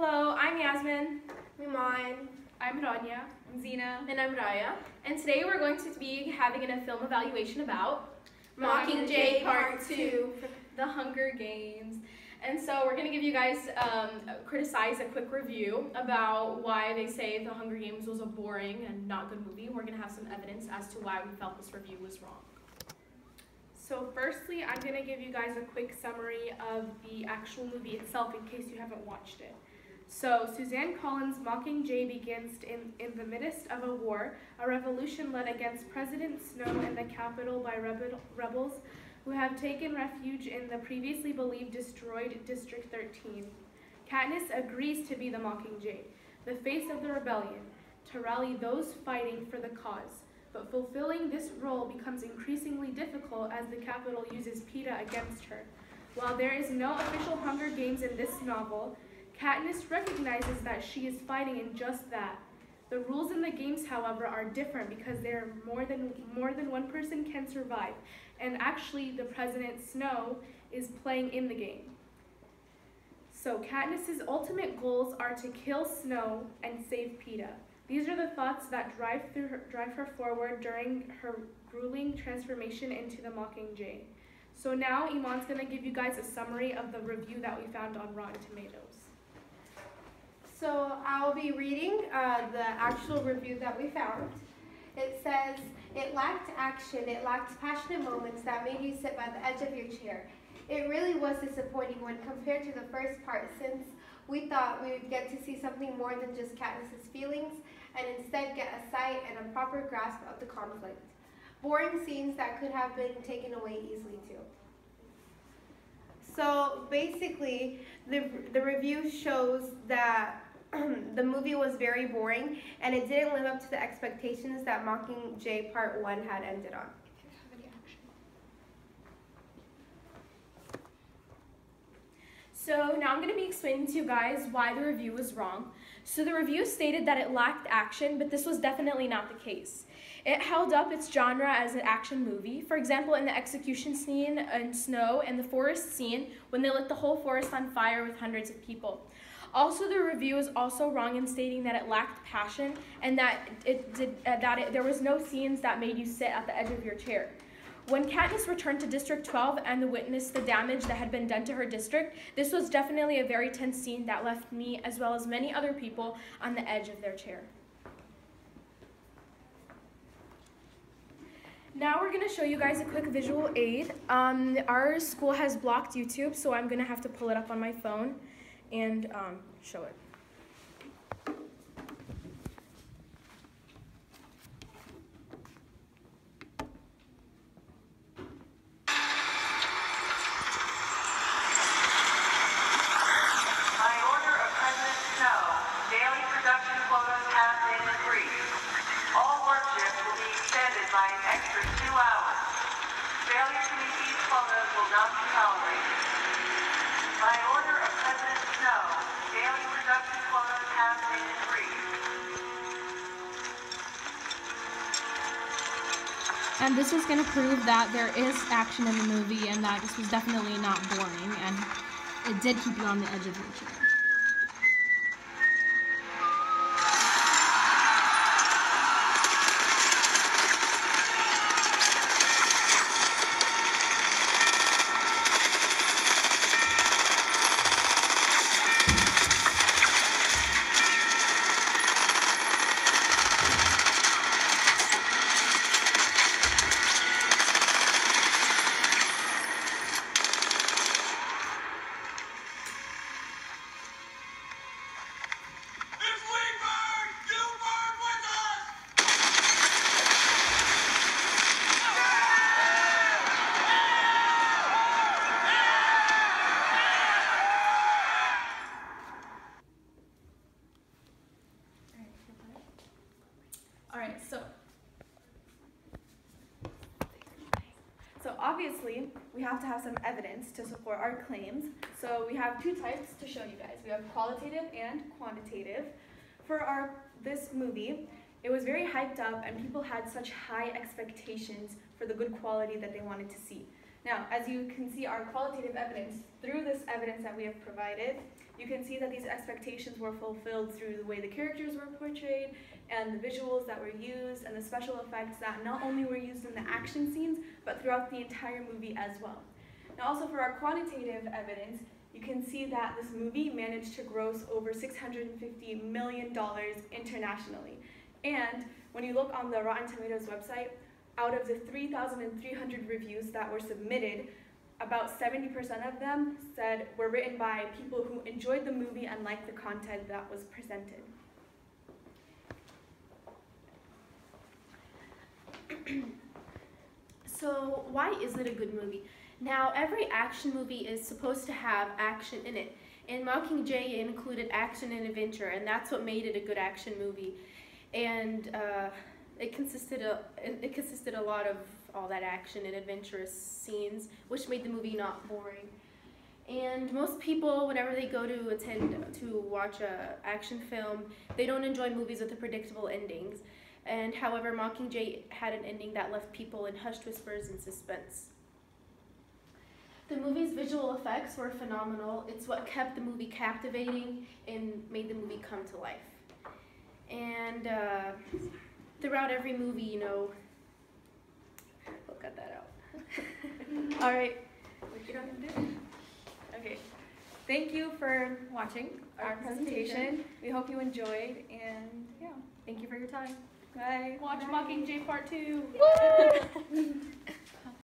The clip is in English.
Hello, I'm Yasmin. I'm Iman. I'm Rania. I'm Zena. And I'm Raya. And today we're going to be having a film evaluation about Mockingjay Part 2. The Hunger Games. And so we're going to give you guys criticize a quick review about why they say The Hunger Games was a boring and not good movie. We're going to have some evidence as to why we felt this review was wrong. So firstly, I'm going to give you guys a quick summary of the actual movie itself in case you haven't watched it. So Suzanne Collins' Mockingjay begins in the midst of a war, a revolution led against President Snow in the Capitol by rebels who have taken refuge in the previously believed destroyed District 13. Katniss agrees to be the Mockingjay, the face of the rebellion, to rally those fighting for the cause. But fulfilling this role becomes increasingly difficult as the Capitol uses Peeta against her. While there is no official Hunger Games in this novel, Katniss recognizes that she is fighting in just that. The rules in the games, however, are different because there are more than one person can survive, and actually the President Snow is playing in the game. So Katniss's ultimate goals are to kill Snow and save Peeta. These are the thoughts that drive her forward during her grueling transformation into the Mockingjay. So now Iman's going to give you guys a summary of the review that we found on Rotten Tomatoes. So I'll be reading the actual review that we found. It says, "It lacked action, it lacked passionate moments that made you sit by the edge of your chair. It really was disappointing when compared to the first part, since we thought we would get to see something more than just Katniss's feelings and instead get a sight and a proper grasp of the conflict. Boring scenes that could have been taken away easily too." So basically, the review shows that the movie was very boring and it didn't live up to the expectations that Mockingjay Part 1 had ended on. So now I'm going to be explaining to you guys why the review was wrong. So the review stated that it lacked action, but this was definitely not the case. It held up its genre as an action movie. For example, in the execution scene in Snow and the forest scene when they lit the whole forest on fire with hundreds of people. Also, the review is also wrong in stating that it lacked passion and that there was no scenes that made you sit at the edge of your chair. When Katniss returned to District 12 and witnessed the damage that had been done to her district, this was definitely a very tense scene that left me, as well as many other people, on the edge of their chair. Now we're going to show you guys a quick visual aid. Our school has blocked YouTube, so I'm going to have to pull it up on my phone and show it. By an extra 2 hours. Failure to meet these quotas will not be tolerated. By order of President Snow, daily production quotas have been increased. And this is going to prove that there is action in the movie and that this was definitely not boring and it did keep you on the edge of your chair. Alright, so obviously we have to have some evidence to support our claims. So we have two types to show you guys. We have qualitative and quantitative. For this movie, it was very hyped up and people had such high expectations for the good quality that they wanted to see. Now, as you can see, our qualitative evidence, through this evidence that we have provided, you can see that these expectations were fulfilled through the way the characters were portrayed and the visuals that were used and the special effects that not only were used in the action scenes, but throughout the entire movie as well. Now also for our quantitative evidence, you can see that this movie managed to gross over $650 million internationally. And when you look on the Rotten Tomatoes website, out of the 3,300 reviews that were submitted, about 70% of them said were written by people who enjoyed the movie and liked the content that was presented. So why is it a good movie? Now, every action movie is supposed to have action in it. In Mockingjay, it included action and adventure, and that's what made it a good action movie. And it consisted a lot of all that action and adventurous scenes, which made the movie not boring. And most people, whenever they go to watch a action film, they don't enjoy movies with the predictable endings. And however, Mockingjay had an ending that left people in hushed whispers and suspense. The movie's visual effects were phenomenal. It's what kept the movie captivating and made the movie come to life. And throughout every movie, you know, we'll cut that out. All right. What you don't have to do? Okay. Thank you for watching our presentation. We hope you enjoyed, and yeah, Thank you for your time. bye. Watch Mockingjay Part 2. Woo!